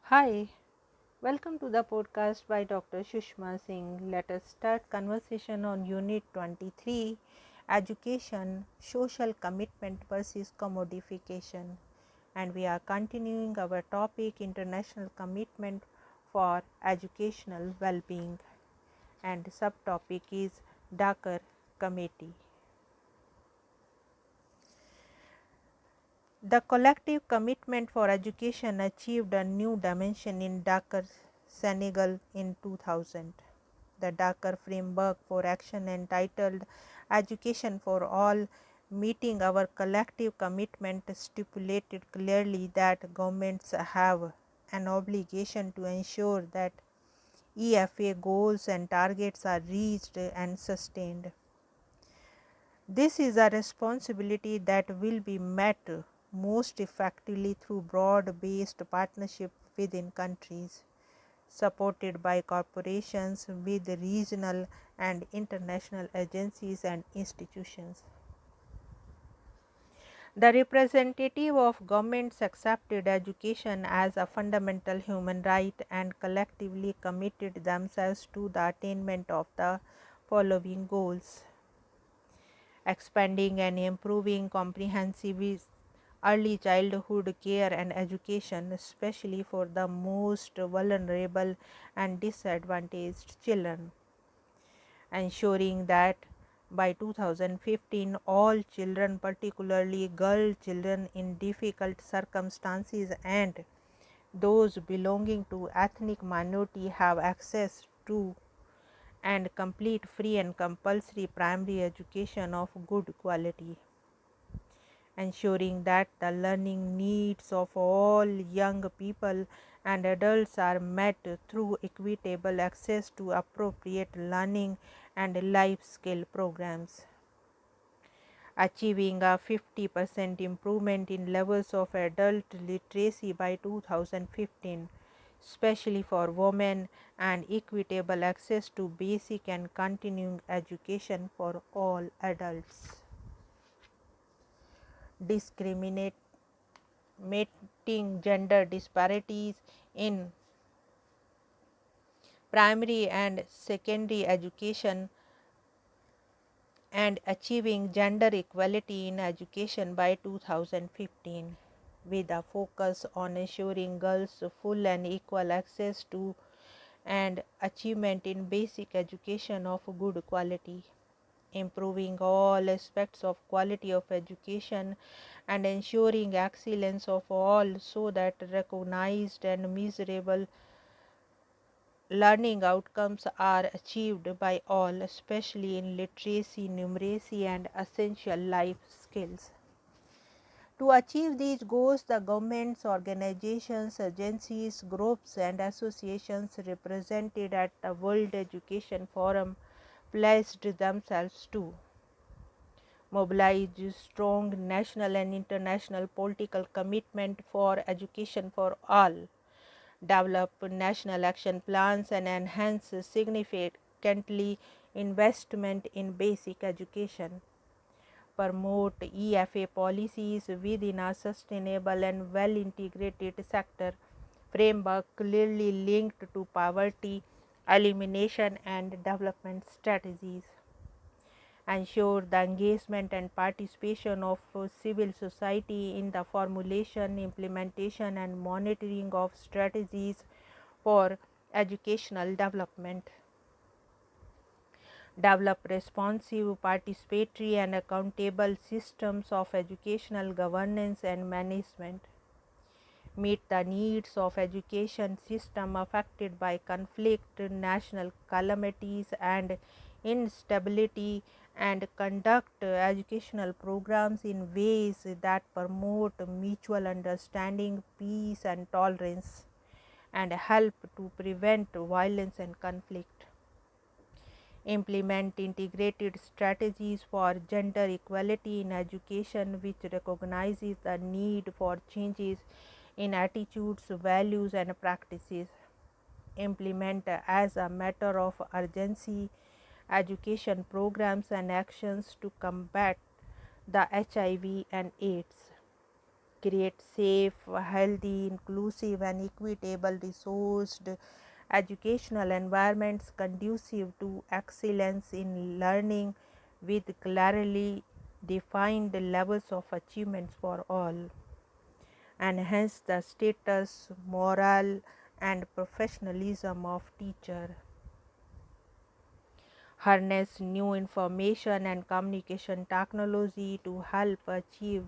Hi, welcome to the podcast by Dr. Sushma Singh. Let us start conversation on Unit 23, Education, Social Commitment versus Commodification. And we are continuing our topic, International Commitment for Educational Well-being. And subtopic is Dakar Committee. The collective commitment for education achieved a new dimension in Dakar, Senegal in 2000. The Dakar Framework for Action, entitled Education for All, meeting our collective commitment, stipulated clearly that governments have an obligation to ensure that EFA goals and targets are reached and sustained. This is a responsibility that will be met most effectively through broad-based partnership within countries, supported by corporations with regional and international agencies and institutions. The representative of governments accepted education as a fundamental human right and collectively committed themselves to the attainment of the following goals: expanding and improving comprehensive early childhood care and education, especially for the most vulnerable and disadvantaged children, ensuring that by 2015 all children, particularly girl children in difficult circumstances and those belonging to ethnic minority, have access to and complete free and compulsory primary education of good quality, ensuring that the learning needs of all young people and adults are met through equitable access to appropriate learning and life skill programs, achieving a 50% improvement in levels of adult literacy by 2015, especially for women, and equitable access to basic and continuing education for all adults. Discriminating gender disparities in primary and secondary education, and achieving gender equality in education by 2015, with a focus on ensuring girls full and equal access to and achievement in basic education of good quality, improving all aspects of quality of education and ensuring excellence of all, so that recognized and measurable learning outcomes are achieved by all, especially in literacy, numeracy, and essential life skills. To achieve these goals, the governments, organizations, agencies, groups, and associations represented at the World Education Forum pledged themselves to mobilize strong national and international political commitment for education for all, develop national action plans, and enhance significantly investment in basic education, promote EFA policies within a sustainable and well integrated sector framework clearly linked to poverty elimination and development strategies, ensure the engagement and participation of civil society in the formulation, implementation, and monitoring of strategies for educational development, develop responsive, participatory, and accountable systems of educational governance and management, meet the needs of education system affected by conflict, national calamities, and instability, and conduct educational programs in ways that promote mutual understanding, peace, and tolerance, and help to prevent violence and conflict. Implement integrated strategies for gender equality in education, which recognizes the need for changes in attitudes, values, and practices. Implement as a matter of urgency education programs and actions to combat the HIV and AIDS, create safe, healthy, inclusive, and equitable resourced educational environments conducive to excellence in learning with clearly defined levels of achievements for all, and hence the status, morale, and professionalism of teacher. Harness new information and communication technology to help achieve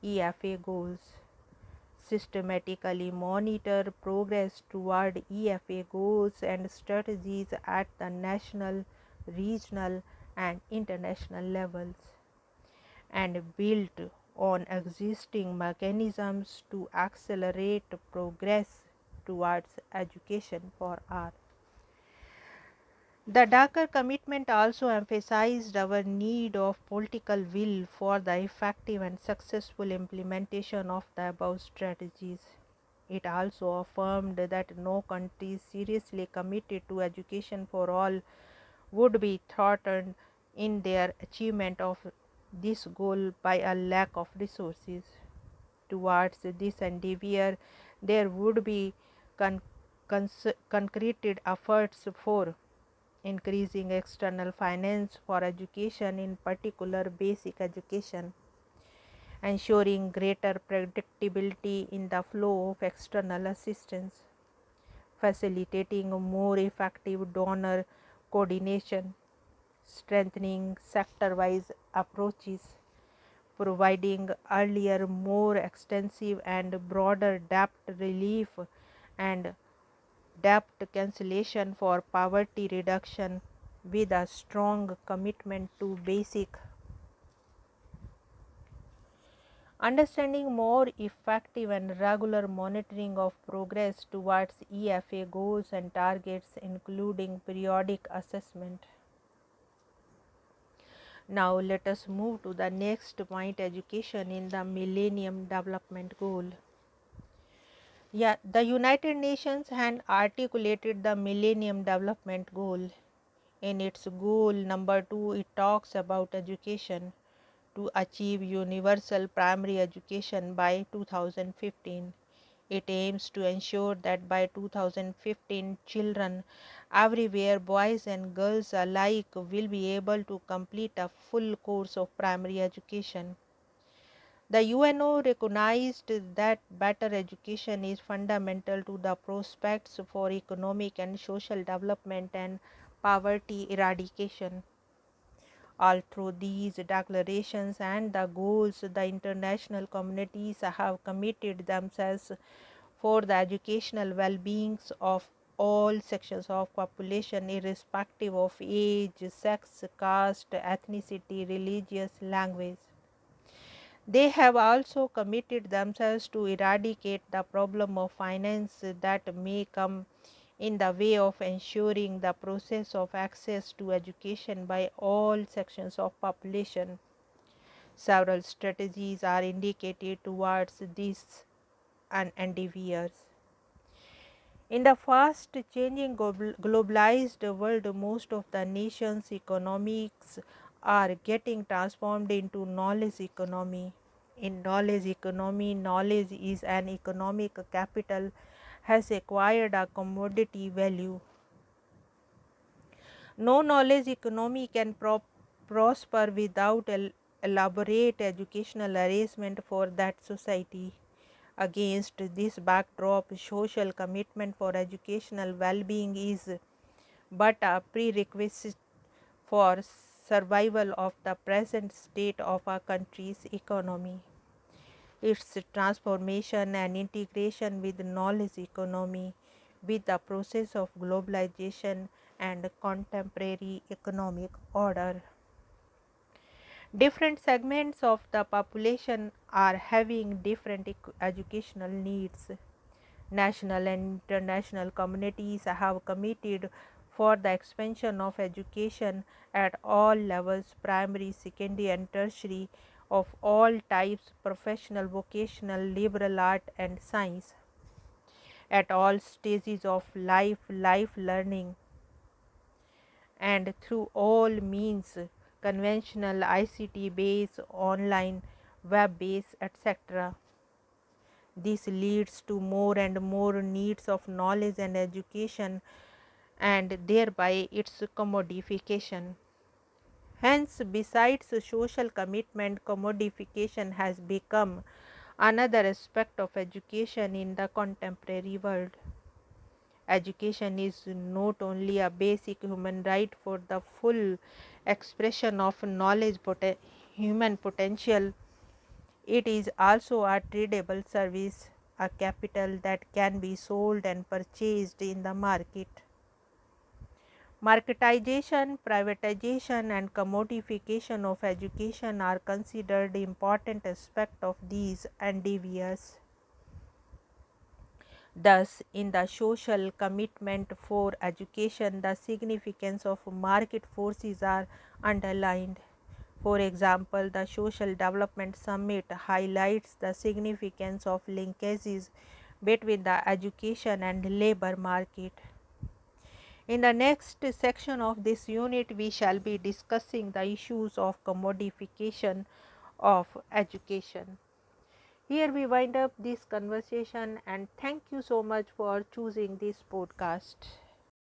EFA goals. Systematically monitor progress toward EFA goals and strategies at the national, regional, and international levels, and build on existing mechanisms to accelerate progress towards education for all. The Dhaka commitment also emphasized our need of political will for the effective and successful implementation of the above strategies. It also affirmed that no country seriously committed to education for all would be thwarted in their achievement of this goal by a lack of resources. Towards this endeavor, there would be concreted efforts for increasing external finance for education, in particular basic education, ensuring greater predictability in the flow of external assistance, facilitating more effective donor coordination, strengthening sector wise approaches, providing earlier, more extensive, and broader debt relief and debt cancellation for poverty reduction, with a strong commitment to basic understanding, more effective and regular monitoring of progress towards EFA goals and targets, including periodic assessment. Now let us move to the next point, education in the Millennium Development Goal. Yeah, the United Nations had articulated the Millennium Development Goal. In its goal number 2, it talks about education to achieve universal primary education by 2015. It aims to ensure that by 2015, children everywhere, boys and girls alike, will be able to complete a full course of primary education. The UNO recognized that better education is fundamental to the prospects for economic and social development and poverty eradication. All through these declarations and the goals, the international communities have committed themselves for the educational well-being of all sections of population, irrespective of age, sex, caste, ethnicity, religious, language. They have also committed themselves to eradicate the problem of finance that may come in the way of ensuring the process of access to education by all sections of population. Several strategies are indicated towards these endeavors. In the fast changing globalized world, most of the nation's economics are getting transformed into knowledge economy. In knowledge economy, knowledge is an economic capital, has acquired a commodity value. No knowledge economy can prosper without elaborate educational arrangement for that society. Against this backdrop, social commitment for educational well-being is but a prerequisite for survival of the present state of a country's economy. Its transformation and integration with knowledge economy, with the process of globalization and contemporary economic order. Different segments of the population are having different educational needs. National and international communities have committed for the expansion of education at all levels, primary, secondary, and tertiary, of all types, professional, vocational, liberal art, and science, at all stages of life learning, and through all means, conventional, ICT based, online, web based, etc. This leads to more and more needs of knowledge and education, and thereby its commodification. Hence, besides social commitment, commodification has become another aspect of education in the contemporary world. Education is not only a basic human right for the full expression of human potential, it is also a tradable service, a capital that can be sold and purchased in the market. Marketization, privatization, and commodification of education are considered important aspects of these endeavors. Thus, in the social commitment for education, the significance of market forces are underlined. For example, the Social Development Summit highlights the significance of linkages between the education and labor market. In the next section of this unit, we shall be discussing the issues of commodification of education. Here we wind up this conversation, and thank you so much for choosing this podcast.